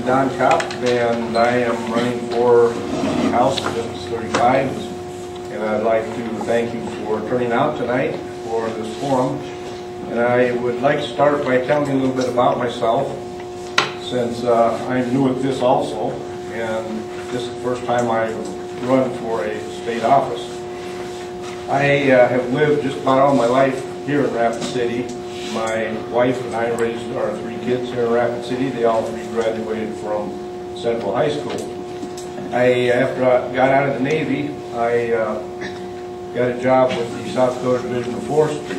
Don Kopp, and I am running for the House of District 35, and I'd like to thank you for turning out tonight for this forum. And I would like to start by telling you a little bit about myself, since I'm new at this also, and this is the first time I run for a state office. I have lived just about all my life here in Rapid City. My wife and I raised our 3 kids here in Rapid City. They all 3 graduated from Central High School. After I got out of the Navy, I got a job with the South Dakota Division of Forestry.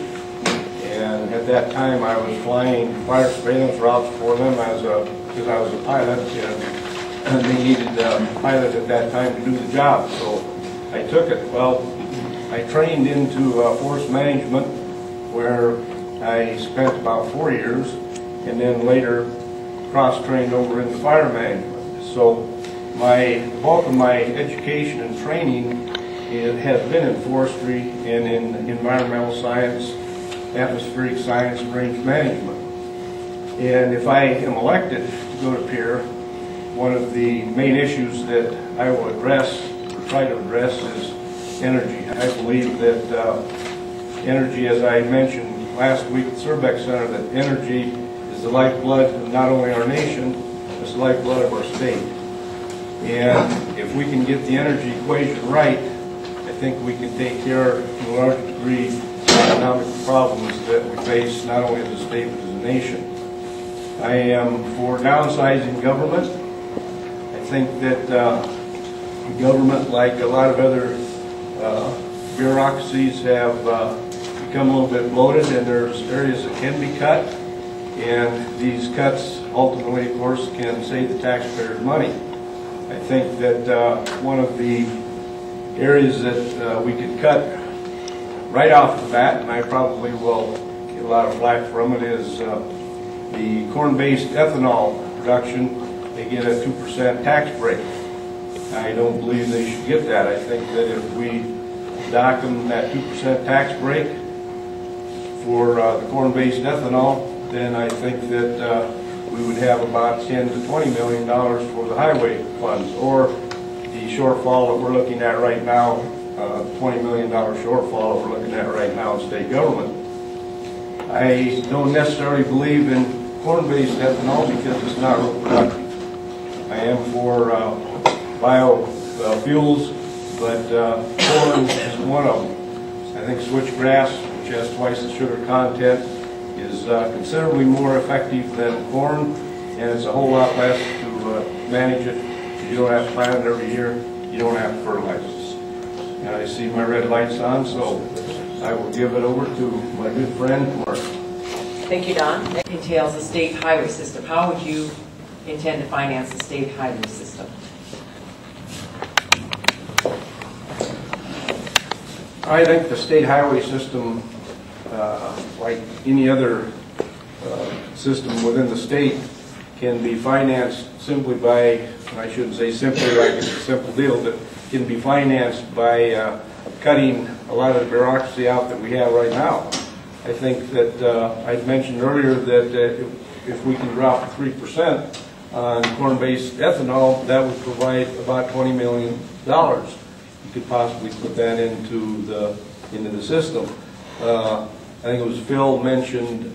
And at that time, I was flying fire surveillance routes for them because I was a pilot, and they needed a pilot at that time to do the job. So I took it. Well, I trained into forest management, where I spent about 4 years, and then later cross-trained over into fire management. So the bulk of my education and training has been in forestry and in environmental science, atmospheric science, and range management. And if I am elected to go to Pierre, one of the main issues that I will address, or try to address, is energy. I believe that energy, as I mentioned last week at the Civic Center, that energy is the lifeblood of not only our nation, it's the lifeblood of our state. And if we can get the energy equation right, I think we can take care, to a large degree, of the economic problems that we face, not only as a state, but as a nation. I am for downsizing government. I think that government, like a lot of other bureaucracies, have become a little bit bloated, and there's areas that can be cut, and these cuts ultimately, of course, can save the taxpayers money. I think that one of the areas that we could cut right off the bat, and I probably will get a lot of flack from it, is the corn-based ethanol production. They get a 2% tax break. I don't believe they should get that. I think that if we dock them that 2% tax break for the corn-based ethanol, then I think that we would have about $10 to $20 million for the highway funds, or the shortfall that we're looking at right now, $20 million shortfall that we're looking at right now in state government. I don't necessarily believe in corn-based ethanol because it's not real productive. I am for biofuels, but corn is one of them. I think switchgrass, which has twice the sugar content, is considerably more effective than corn, and it's a whole lot less to manage it. You don't have to plant it every year. You don't have to fertilize it. And I see my red lights on, so I will give it over to my good friend, Mark. Thank you, Don. That entails the state highway system. How would you intend to finance the state highway system? I think the state highway system, like any other system within the state, can be financed simply by, and I shouldn't say simply like it's a simple deal, but can be financed by cutting a lot of the bureaucracy out that we have right now. I think that I mentioned earlier that if we can drop 3% on corn-based ethanol, that would provide about $20 million. You could possibly put that into the system. I think it was Phil mentioned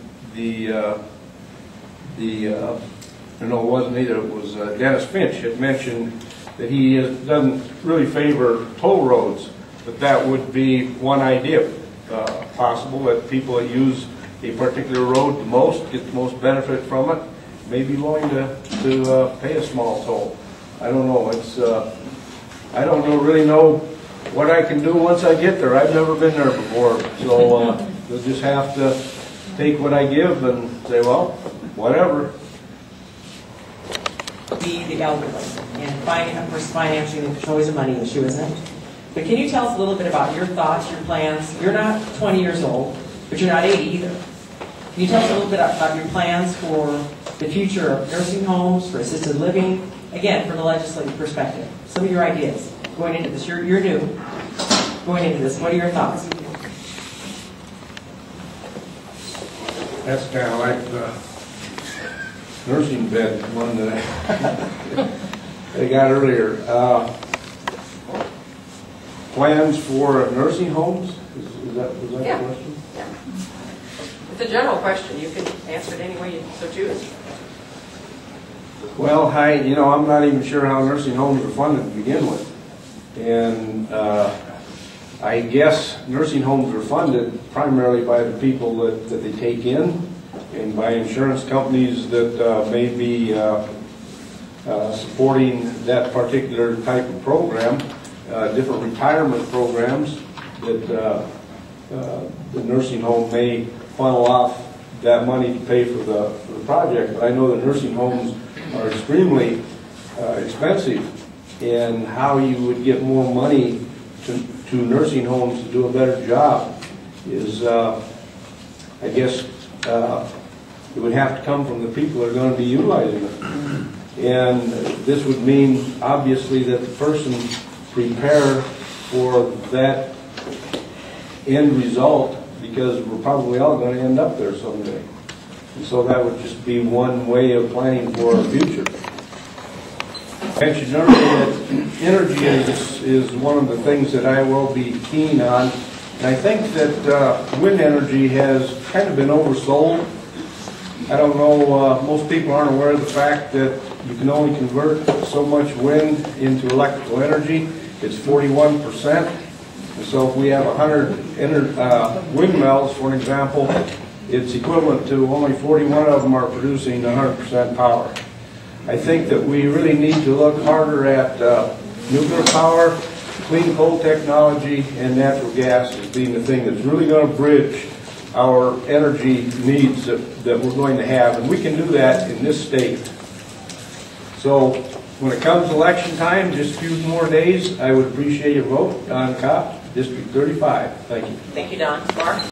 no, it wasn't either. It was Dennis Finch had mentioned that he doesn't really favor toll roads, but that would be one idea possible, that people that use a particular road the most, get the most benefit from it, may be willing to pay a small toll. I don't know. I don't really know what I can do once I get there. I've never been there before, so you'll just have to take what I give and say, well, whatever. Be the elderly, and of course financing is always a money issue, isn't it? But can you tell us a little bit about your thoughts, your plans? You're not 20 years old, but you're not 80 either. Can you tell us a little bit about your plans for the future of nursing homes, for assisted living? Again, from a legislative perspective, some of your ideas going into this. You're new. Going into this, what are your thoughts? That's kind of like nursing bed, one that I got earlier. Plans for nursing homes? Was that Yeah. the question? Yeah. It's a general question. You can answer it any way you so choose. Well, I'm not even sure how nursing homes are funded to begin with. And I guess nursing homes are funded primarily by the people that they take in and by insurance companies that may be supporting that particular type of program. Different retirement programs that the nursing home may funnel off that money to pay for the project. But I know that nursing homes are extremely expensive, and how you would get more money to nursing homes to do a better job is, I guess, it would have to come from the people that are going to be utilizing it. And this would mean, obviously, that the person prepare for that end result, because we're probably all going to end up there someday. And so that would just be one way of planning for our future. I mentioned earlier that energy is one of the things that I will be keen on. And I think that wind energy has kind of been oversold. I don't know, most people aren't aware of the fact that you can only convert so much wind into electrical energy. It's 41%. And so if we have 100 windmills, for an example, it's equivalent to only 41 of them are producing 100% power. I think that we really need to look harder at nuclear power, clean coal technology, and natural gas as being the thing that's really going to bridge our energy needs that we're going to have. And we can do that in this state. So when it comes election time, just a few more days, I would appreciate your vote. Don Kopp, District 35. Thank you. Thank you, Don. Mark?